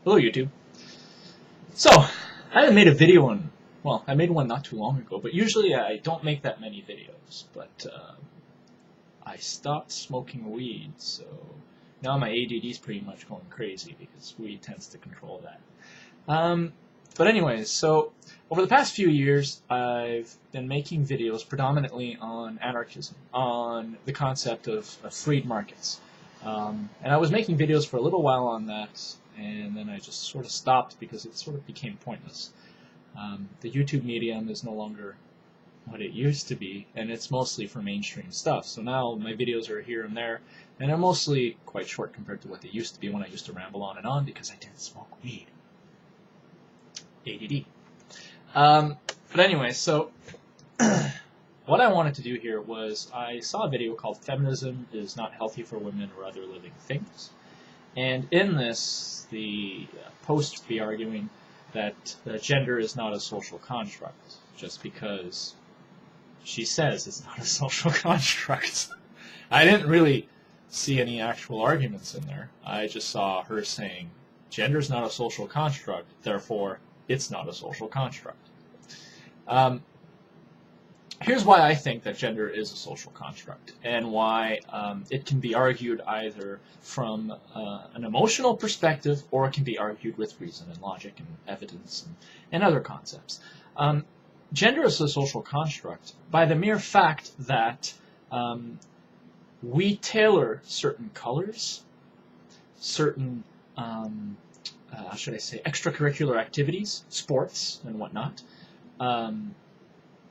Hello, YouTube. So, I haven't made a video in, well, I made one not too long ago, but usually I don't make that many videos, but I stopped smoking weed, so now my ADD is pretty much going crazy because weed tends to control that. But anyways, so over the past few years, I've been making videos predominantly on anarchism, on the concept of freed markets. And I was making videos for a little while on that, and then I just sort of stopped because it sort of became pointless. The YouTube medium is no longer what it used to be, and it's mostly for mainstream stuff. So now my videos are here and there, and they're mostly quite short compared to what they used to be when I used to ramble on and on because I didn't smoke weed. ADD. But anyway, so what I wanted to do here was I saw a video called Feminism is Not Healthy for Women or Other Living Things. And in this, the post would be arguing that gender is not a social construct just because she says it's not a social construct. I didn't really see any actual arguments in there. I just saw her saying gender is not a social construct, therefore it's not a social construct. Here's why I think that gender is a social construct, and why it can be argued either from an emotional perspective, or it can be argued with reason and logic and evidence and other concepts. Gender is a social construct by the mere fact that we tailor certain colors, certain should I say, extracurricular activities, sports and whatnot,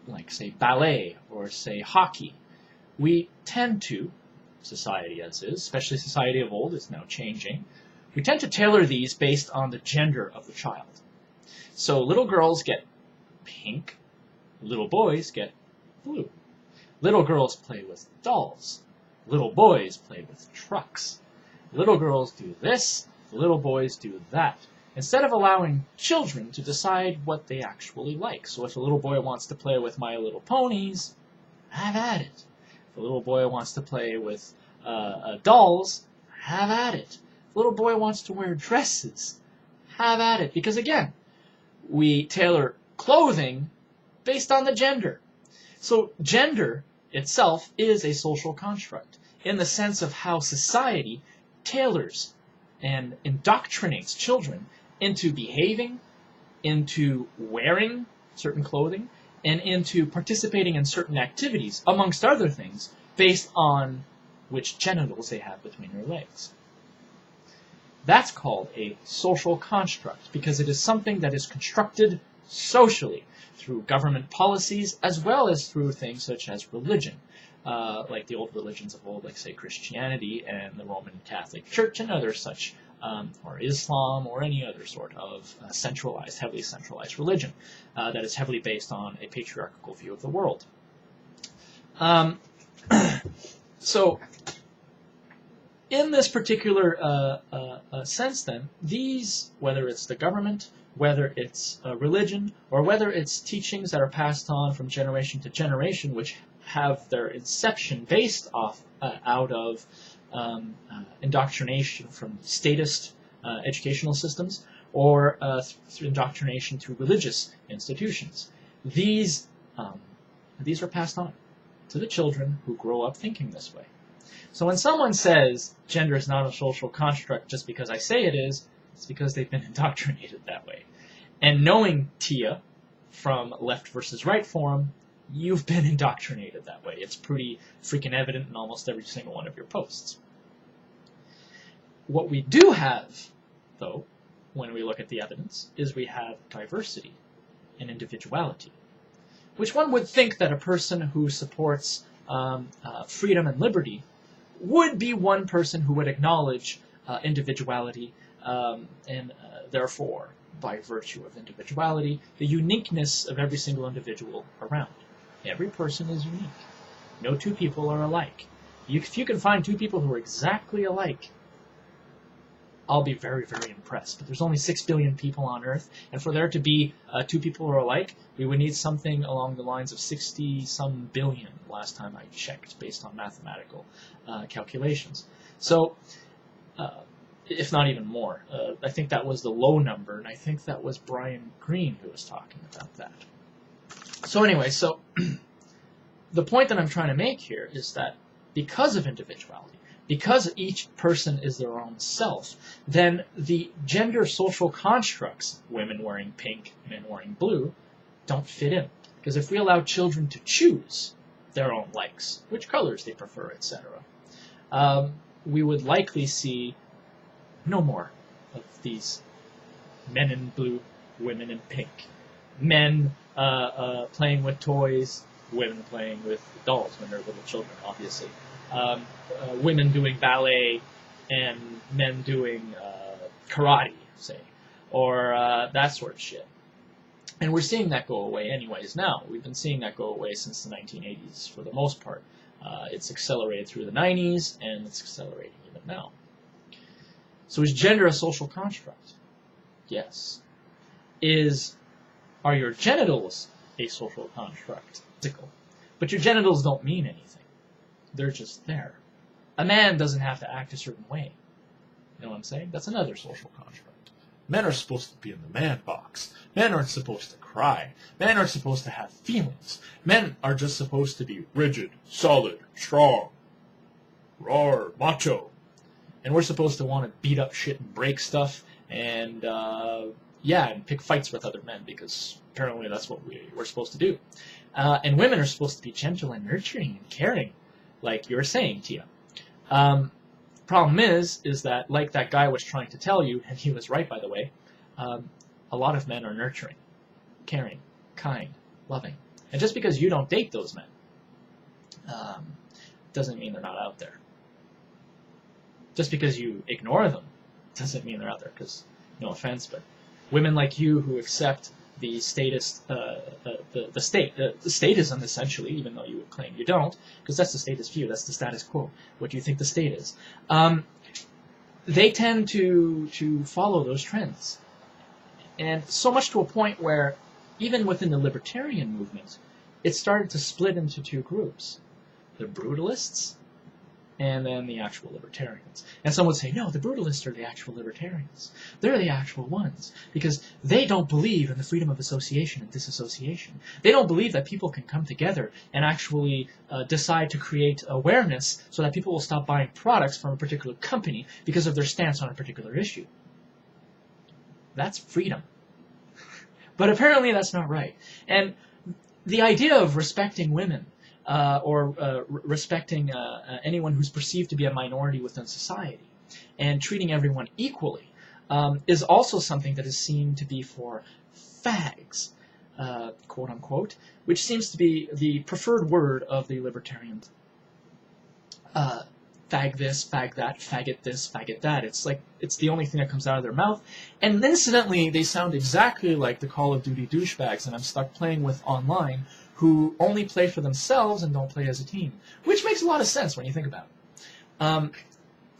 like, say, ballet or, say, hockey. We tend to, society as is, especially society of old, is now changing, we tend to tailor these based on the gender of the child. So little girls get pink, little boys get blue. Little girls play with dolls. Little boys play with trucks. Little girls do this, little boys do that, instead of allowing children to decide what they actually like. So if a little boy wants to play with My Little Ponies, have at it. If a little boy wants to play with dolls, have at it. If a little boy wants to wear dresses, have at it. Because again, we tailor clothing based on the gender. So gender itself is a social construct in the sense of how society tailors and indoctrinates children into behaving, into wearing certain clothing, and into participating in certain activities, amongst other things, based on which genitals they have between their legs. That's called a social construct, because it is something that is constructed socially through government policies, as well as through things such as religion. Like the old religions of old, like, say, Christianity and the Roman Catholic Church and other such, or Islam, or any other sort of heavily centralized religion that is heavily based on a patriarchal view of the world. So, in this particular sense, then, these, whether it's the government, whether it's religion, or whether it's teachings that are passed on from generation to generation, which have their inception based out of indoctrination from statist educational systems, or through indoctrination through religious institutions. These are passed on to the children who grow up thinking this way. So when someone says gender is not a social construct just because I say it is, it's because they've been indoctrinated that way. And knowing Tia from Left versus Right Forum, you've been indoctrinated that way. It's pretty freaking evident in almost every single one of your posts. What we do have, though, when we look at the evidence, is we have diversity and individuality, which one would think that a person who supports freedom and liberty would be one person who would acknowledge individuality and therefore, by virtue of individuality, the uniqueness of every single individual around. Every person is unique. No two people are alike. If you can find two people who are exactly alike, I'll be very, very impressed. But there's only 6 billion people on Earth, and for there to be two people who are alike, we would need something along the lines of 60-some billion, last time I checked, based on mathematical calculations. So, if not even more. I think that was the low number, and I think that was Brian Greene who was talking about that. So anyway, so the point that I'm trying to make here is that because of individuality, because each person is their own self, then the gender social constructs, women wearing pink, men wearing blue, don't fit in. Because if we allow children to choose their own likes, which colors they prefer, etc., we would likely see no more of these men in blue, women in pink, men playing with toys, women playing with dolls when they're little children, obviously. Women doing ballet and men doing karate, say, or that sort of shit. And we're seeing that go away anyways now. We've been seeing that go away since the 1980s for the most part. It's accelerated through the 90s, and it's accelerating even now. So is gender a social construct? Yes. Are your genitals a social construct? Physical. But your genitals don't mean anything. They're just there. A man doesn't have to act a certain way. You know what I'm saying? That's another social construct. Men are supposed to be in the man box. Men aren't supposed to cry. Men aren't supposed to have feelings. Men are just supposed to be rigid, solid, strong, raw, macho. And we're supposed to want to beat up shit and break stuff and, and pick fights with other men because apparently that's what we're supposed to do. And women are supposed to be gentle and nurturing and caring, like you were saying, Tia. Problem is that, like that guy was trying to tell you, and he was right, by the way, a lot of men are nurturing, caring, kind, loving. And just because you don't date those men doesn't mean they're not out there. Just because you ignore them doesn't mean they're out there, because, no offense, but women like you who accept the status, the statism, essentially, even though you would claim you don't, because that's the statist view, that's the status quo. What do you think the state is? They tend to follow those trends. And so much to a point where, even within the libertarian movement, it started to split into two groups. The brutalists, and then the actual libertarians. And some would say, no, the brutalists are the actual libertarians. They're the actual ones, because they don't believe in the freedom of association and disassociation. They don't believe that people can come together and actually decide to create awareness so that people will stop buying products from a particular company because of their stance on a particular issue. That's freedom. But apparently that's not right. And the idea of respecting women respecting anyone who's perceived to be a minority within society and treating everyone equally is also something that is seen to be for fags, quote unquote, which seems to be the preferred word of the libertarians. Fag this, fag that, faggot this, faggot that. It's like, it's the only thing that comes out of their mouth. And incidentally, they sound exactly like the Call of Duty douchebags that I'm stuck playing with online, who only play for themselves and don't play as a team. Which makes a lot of sense when you think about it.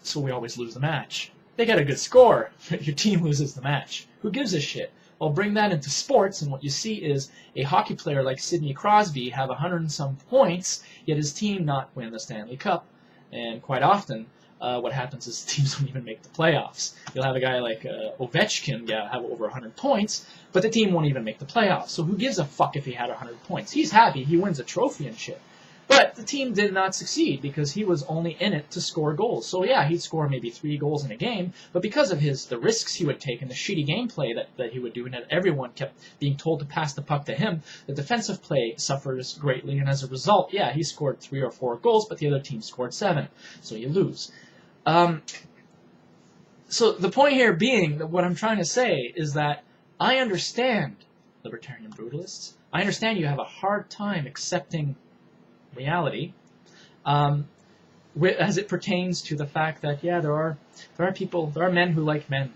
So we always lose the match. They get a good score, but your team loses the match. Who gives a shit? Well, bring that into sports, and what you see is a hockey player like Sidney Crosby have 100 and some points, yet his team not win the Stanley Cup. And quite often, what happens is teams don't even make the playoffs. You'll have a guy like Ovechkin have over 100 points, but the team won't even make the playoffs. So who gives a fuck if he had 100 points? He's happy. He wins a trophy and shit. But the team did not succeed because he was only in it to score goals. So yeah, he'd score maybe 3 goals in a game, but because of the risks he would take and the shitty gameplay that he would do, and that everyone kept being told to pass the puck to him, the defensive play suffers greatly, and as a result, yeah, he scored 3 or 4 goals, but the other team scored 7. So you lose. So the point here being that what I'm trying to say is that I understand libertarian brutalists. I understand you have a hard time accepting reality as it pertains to the fact that, yeah, there are men who like men.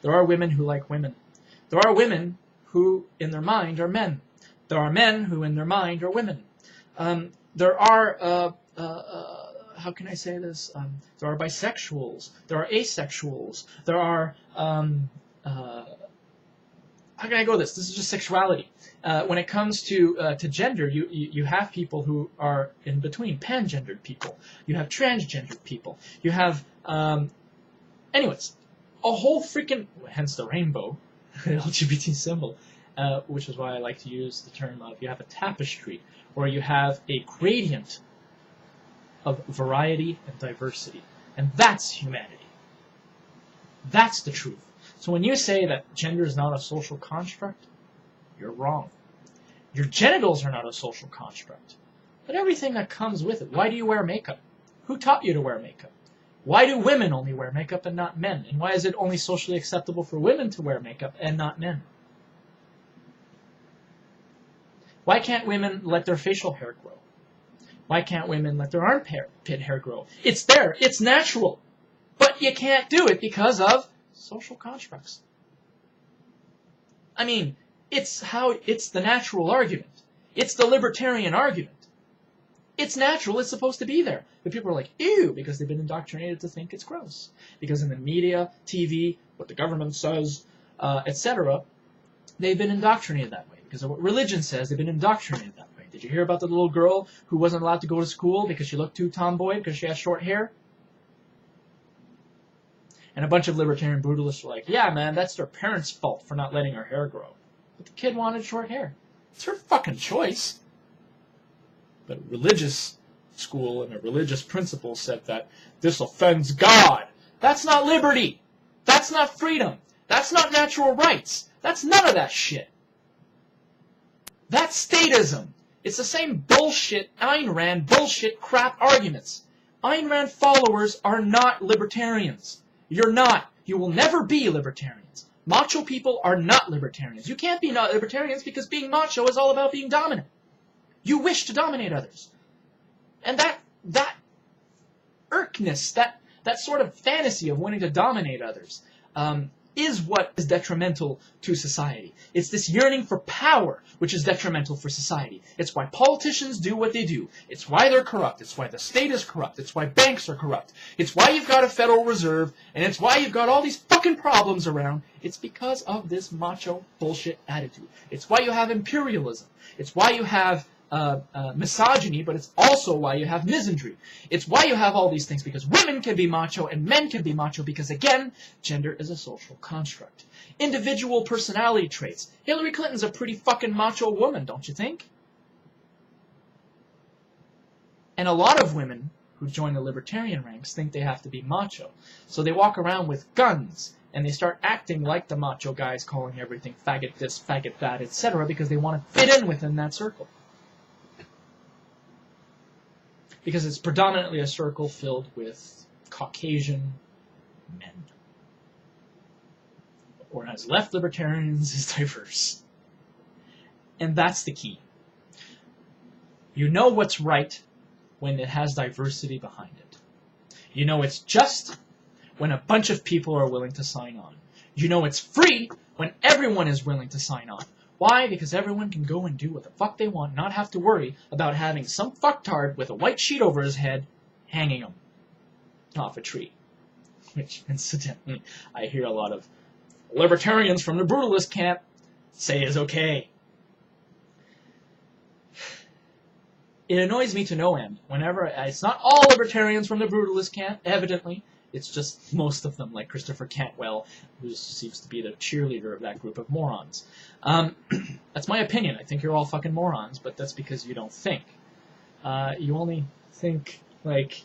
There are women who like women. There are women who, in their mind, are men. There are men who, in their mind, are women. There are how can I say this? There are bisexuals. There are asexuals. There are how can I go with this? This is just sexuality. When it comes to gender, you have people who are in between, pangendered people. You have transgendered people. You have Anyways, a whole freaking, hence the rainbow, LGBT symbol, which is why I like to use the term of you have a tapestry, or you have a gradient of variety and diversity. And that's humanity. That's the truth. So when you say that gender is not a social construct, you're wrong. Your genitals are not a social construct, but everything that comes with it. Why do you wear makeup? Who taught you to wear makeup? Why do women only wear makeup and not men? And why is it only socially acceptable for women to wear makeup and not men? Why can't women let their facial hair grow? Why can't women let their armpit hair grow? It's there. It's natural. But you can't do it because of social constructs. I mean, it's the natural argument. It's the libertarian argument. It's natural. It's supposed to be there. But people are like, ew, because they've been indoctrinated to think it's gross. Because in the media, TV, what the government says, etc., they've been indoctrinated that way. Because of what religion says, they've been indoctrinated that way. Did you hear about the little girl who wasn't allowed to go to school because she looked too tomboy because she has short hair? And a bunch of libertarian brutalists were like, yeah, man, that's their parents' fault for not letting her hair grow. But the kid wanted short hair. It's her fucking choice. But a religious school and a religious principle said that this offends God. That's not liberty. That's not freedom. That's not natural rights. That's none of that shit. That's statism. It's the same bullshit, Ayn Rand bullshit crap arguments. Ayn Rand followers are not libertarians. You're not. You will never be libertarians. Macho people are not libertarians. You can't be not libertarians because being macho is all about being dominant. You wish to dominate others. And that irkness, that sort of fantasy of wanting to dominate others, is what is detrimental to society. It's this yearning for power which is detrimental for society. It's why politicians do what they do. It's why they're corrupt. It's why the state is corrupt. It's why banks are corrupt. It's why you've got a Federal Reserve, and it's why you've got all these fucking problems around. It's because of this macho bullshit attitude. It's why you have imperialism. It's why you have misogyny, but it's also why you have misandry. It's why you have all these things, because women can be macho and men can be macho, because again, gender is a social construct. Individual personality traits. Hillary Clinton's a pretty fucking macho woman, don't you think? And a lot of women who join the libertarian ranks think they have to be macho. So they walk around with guns, and they start acting like the macho guys, calling everything faggot this, faggot that, etc., because they want to fit in within that circle. Because it's predominantly a circle filled with Caucasian men. Whereas left libertarians is diverse. And that's the key. You know what's right when it has diversity behind it. You know it's just when a bunch of people are willing to sign on. You know it's free when everyone is willing to sign on. Why? Because everyone can go and do what the fuck they want, not have to worry about having some fucktard with a white sheet over his head hanging him off a tree. Which, incidentally, I hear a lot of libertarians from the brutalist camp say is okay. It annoys me to no end. Whenever, it's not all libertarians from the brutalist camp, evidently. It's just most of them, like Christopher Cantwell, who seems to be the cheerleader of that group of morons. That's my opinion. I think you're all fucking morons, but that's because you don't think. You only think like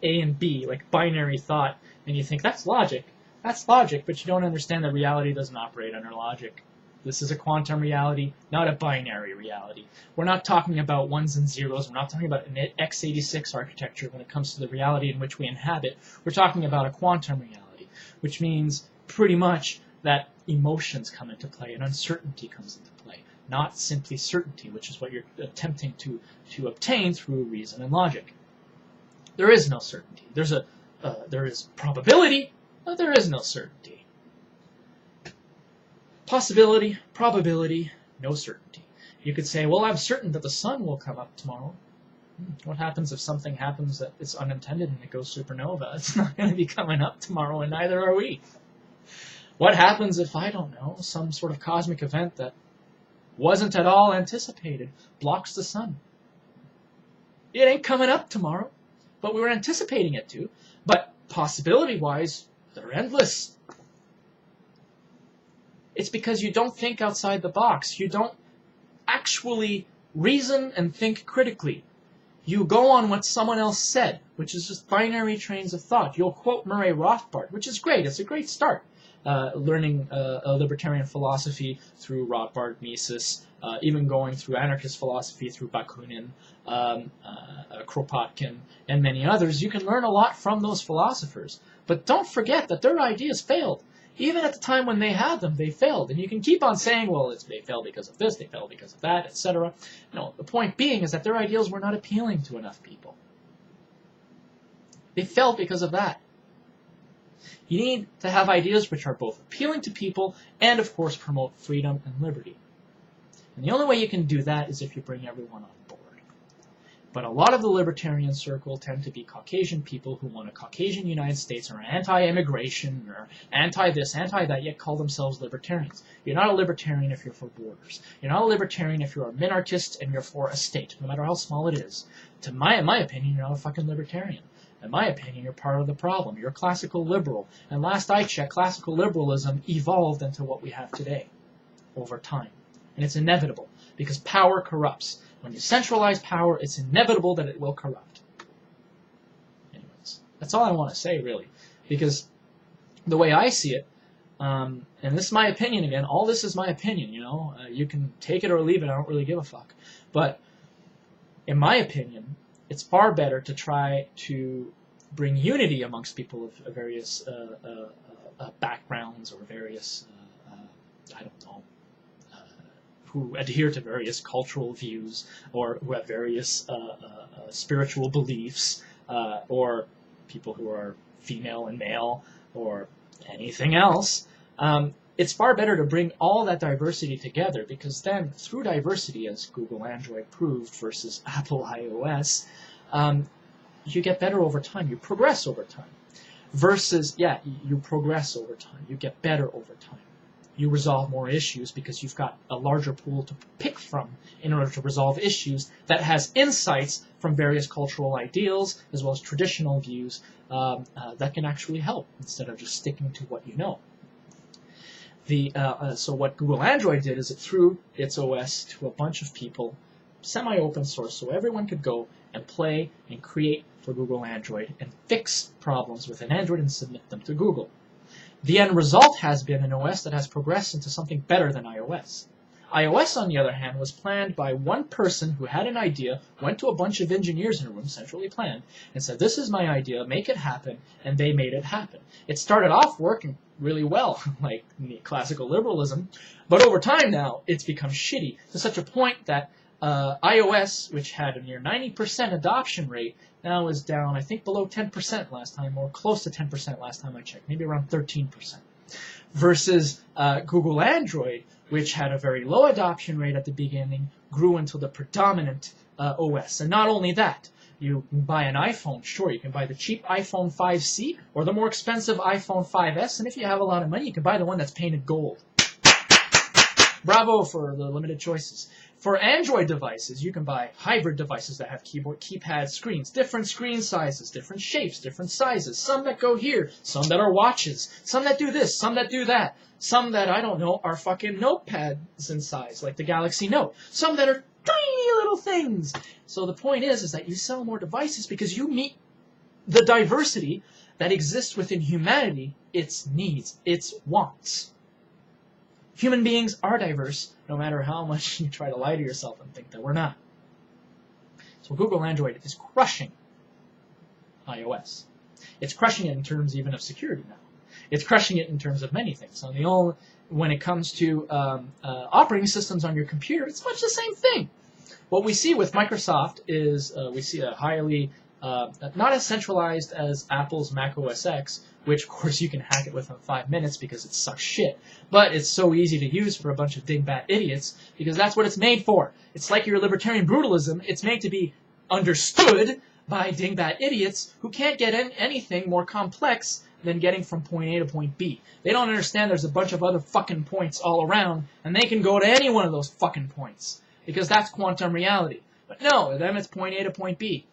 A and B, like binary thought, and you think that's logic. That's logic, but you don't understand that reality doesn't operate under logic. This is a quantum reality, not a binary reality. We're not talking about ones and zeros. We're not talking about an x86 architecture when it comes to the reality in which we inhabit. We're talking about a quantum reality, which means pretty much that emotions come into play and uncertainty comes into play, not simply certainty, which is what you're attempting to obtain through reason and logic. There is no certainty. There is probability, but there is no certainty. Possibility, probability, no certainty. You could say, well, I'm certain that the sun will come up tomorrow. What happens if something happens that is unintended and it goes supernova? It's not going to be coming up tomorrow, and neither are we. What happens if, I don't know, some sort of cosmic event that wasn't at all anticipated blocks the sun? It ain't coming up tomorrow, but we were anticipating it to. But possibility-wise, They're endless. It's because you don't think outside the box. You don't actually reason and think critically. You go on what someone else said, which is just binary trains of thought. You'll quote Murray Rothbard, which is great. It's a great start. Learning a libertarian philosophy through Rothbard, Mises, even going through anarchist philosophy through Bakunin, Kropotkin, and many others. You can learn a lot from those philosophers. But don't forget that their ideas failed. Even at the time when they had them, they failed. And you can keep on saying, well, they failed because of this, they failed because of that, etc. No, the point being is that their ideals were not appealing to enough people. They failed because of that. You need to have ideas which are both appealing to people and, of course, promote freedom and liberty. And the only way you can do that is if you bring everyone on board. But a lot of the libertarian circle tend to be Caucasian people who want a Caucasian United States, or are anti-immigration, or anti-this, anti-that, yet call themselves libertarians. You're not a libertarian if you're for borders. You're not a libertarian if you're a minarchist and you're for a state, no matter how small it is. In my opinion, you're not a fucking libertarian. In my opinion, you're part of the problem. You're a classical liberal. And last I checked, classical liberalism evolved into what we have today over time. And it's inevitable, because power corrupts. When you centralize power, it's inevitable that it will corrupt. Anyways, that's all I want to say, really. Because the way I see it, and this is my opinion again, all this is my opinion, you know. You can take it or leave it, I don't really give a fuck. But in my opinion, it's far better to try to bring unity amongst people of various backgrounds or various, I don't know, who adhere to various cultural views or who have various spiritual beliefs, or people who are female and male or anything else. It's far better to bring all that diversity together, because then, through diversity, as Google Android proved versus Apple iOS, you get better over time. You progress over time. Versus, you progress over time. You get better over time. You resolve more issues because you've got a larger pool to pick from in order to resolve issues that has insights from various cultural ideals as well as traditional views that can actually help instead of just sticking to what you know. So what Google Android did is it threw its OS to a bunch of people, semi-open source, so everyone could go and play and create for Google Android and fix problems with an Android and submit them to Google. The end result has been an OS that has progressed into something better than iOS. iOS, on the other hand, was planned by one person who had an idea, went to a bunch of engineers in a room, centrally planned, and said, this is my idea, make it happen, and they made it happen. It started off working really well, like classical liberalism, but over time now, it's become shitty, to such a point that iOS, which had a near 90% adoption rate, now is down, I think, below 10% last time, or close to 10% last time I checked, maybe around 13%. Versus Google Android, which had a very low adoption rate at the beginning, grew into the predominant OS. And not only that, you can buy an iPhone, sure, you can buy the cheap iPhone 5C or the more expensive iPhone 5S, and if you have a lot of money, you can buy the one that's painted gold. Bravo for the limited choices. For Android devices, you can buy hybrid devices that have keypad screens, different screen sizes, different shapes, different sizes, some that go here, some that are watches, some that do this, some that do that, some that, I don't know, are fucking notepads in size, like the Galaxy Note, some that are tiny little things. So the point is that you sell more devices because you meet the diversity that exists within humanity, its needs, its wants. Human beings are diverse, no matter how much you try to lie to yourself and think that we're not. So Google Android is crushing iOS. It's crushing it in terms even of security now. It's crushing it in terms of many things. When it comes to operating systems on your computer, it's much the same thing. What we see with Microsoft is we see a highly, not as centralized as Apple's Mac OS X, which, of course, you can hack it within 5 minutes because it sucks shit. But it's so easy to use for a bunch of dingbat idiots because that's what it's made for. It's like your libertarian brutalism. It's made to be understood by dingbat idiots who can't get anything more complex than getting from point A to point B. They don't understand there's a bunch of other fucking points all around, and they can go to any one of those fucking points because that's quantum reality. But no, to them it's point A to point B.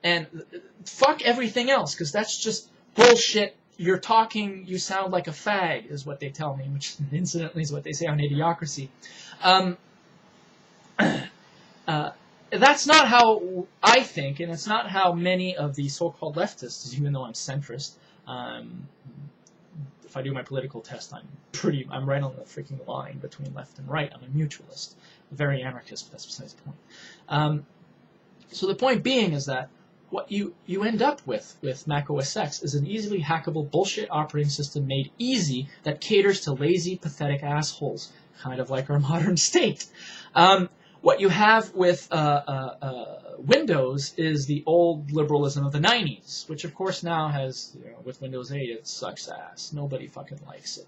And fuck everything else because that's just bullshit you're talking, you sound like a fag, is what they tell me, which incidentally is what they say on Idiocracy. That's not how I think, and it's not how many of the so-called leftists, even though I'm centrist. If I do my political test, I'm right on the freaking line between left and right. I'm a mutualist, very anarchist, but that's besides the point. So the point being is that what you end up with Mac OS X is an easily hackable bullshit operating system made easy that caters to lazy, pathetic assholes, kind of like our modern state. What you have with Windows is the old liberalism of the 90s, which of course now has, with Windows 8, it sucks ass. Nobody fucking likes it.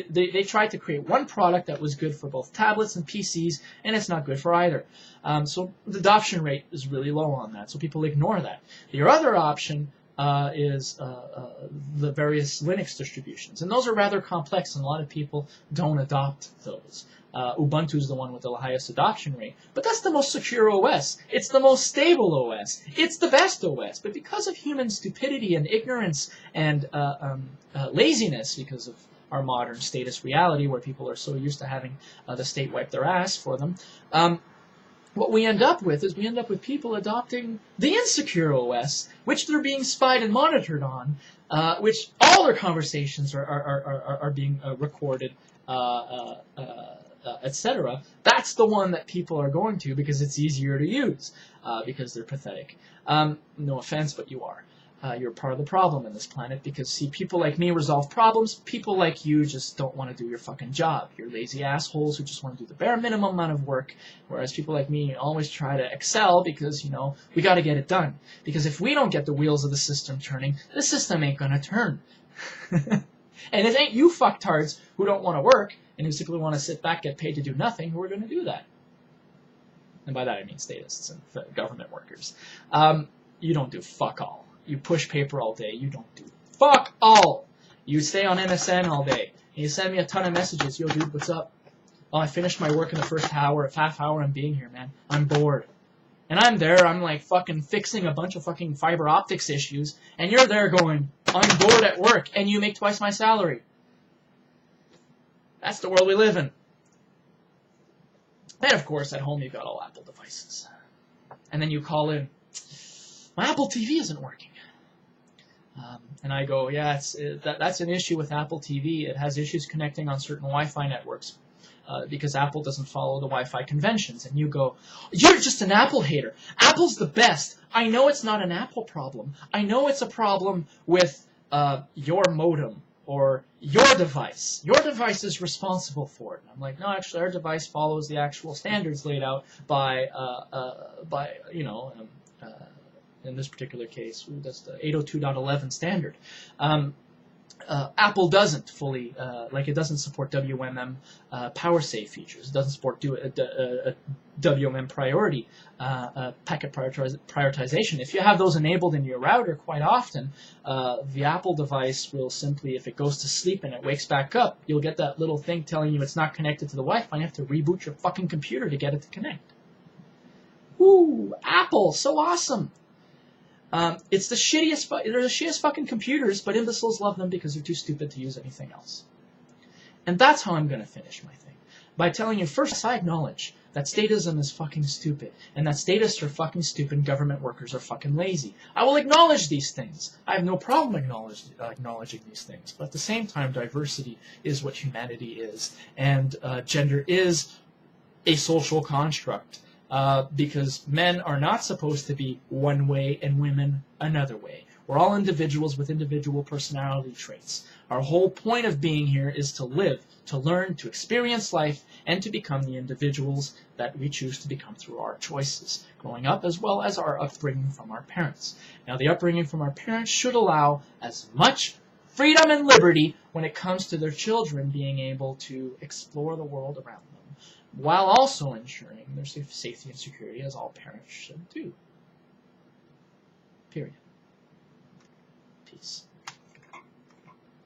They tried to create one product that was good for both tablets and PCs, and it's not good for either. So the adoption rate is really low on that, so people ignore that. Your other option is the various Linux distributions, and those are rather complex, and a lot of people don't adopt those. Ubuntu is the one with the highest adoption rate, but that's the most secure OS. It's the most stable OS. It's the best OS. But because of human stupidity and ignorance and laziness, because of our modern status reality, where people are so used to having the state wipe their ass for them, what we end up with is people adopting the insecure OS, which they're being spied and monitored on, which all their conversations are being recorded, etc. That's the one that people are going to because it's easier to use, because they're pathetic. No offense, but you are. You're part of the problem in this planet because, see, people like me resolve problems. People like you just don't want to do your fucking job. You're lazy assholes who just want to do the bare minimum amount of work, whereas people like me always try to excel because, we got to get it done. Because if we don't get the wheels of the system turning, the system ain't going to turn. And it ain't you fucktards who don't want to work and who simply want to sit back, get paid to do nothing, who are going to do that. And by that I mean statists and government workers. You don't do fuck all. You push paper all day. You don't do fuck all. You stay on MSN all day. And you send me a ton of messages. Yo, dude, what's up? Oh, I finished my work in the first half hour I'm being here, man. I'm bored. And I'm there, I'm like fucking fixing a bunch of fucking fiber optics issues, and you're there going, I'm bored at work, and you make twice my salary. That's the world we live in. And of course, at home you've got all Apple devices. And then you call in, my Apple TV isn't working. And I go, yeah, that's an issue with Apple TV. It has issues connecting on certain Wi-Fi networks. Because Apple doesn't follow the Wi-Fi conventions. And you go, you're just an Apple hater. Apple's the best. I know it's not an Apple problem. I know it's a problem with your modem or your device. Your device is responsible for it. And I'm like, no, actually, our device follows the actual standards laid out by in this particular case, that's the 802.11 standard. Apple doesn't fully, it doesn't support WMM power save features. It doesn't support WMM priority, packet prioritization. If you have those enabled in your router, quite often, the Apple device will simply, if it goes to sleep and it wakes back up, you'll get that little thing telling you it's not connected to the Wi-Fi, and you have to reboot your fucking computer to get it to connect. Woo! Apple, so awesome! It's the shittiest, they're the shittiest fucking computers, but imbeciles love them because they're too stupid to use anything else. And that's how I'm going to finish my thing. By telling you, first, I acknowledge that statism is fucking stupid, and that statists are fucking stupid, and government workers are fucking lazy. I will acknowledge these things. I have no problem acknowledging these things. But at the same time, diversity is what humanity is, and gender is a social construct. Because men are not supposed to be one way and women another way. We're all individuals with individual personality traits. Our whole point of being here is to live, to learn, to experience life, and to become the individuals that we choose to become through our choices, growing up as well as our upbringing from our parents. Now, the upbringing from our parents should allow as much freedom and liberty when it comes to their children being able to explore the world around them, while also ensuring their safety and security, as all parents should do. Period. Peace.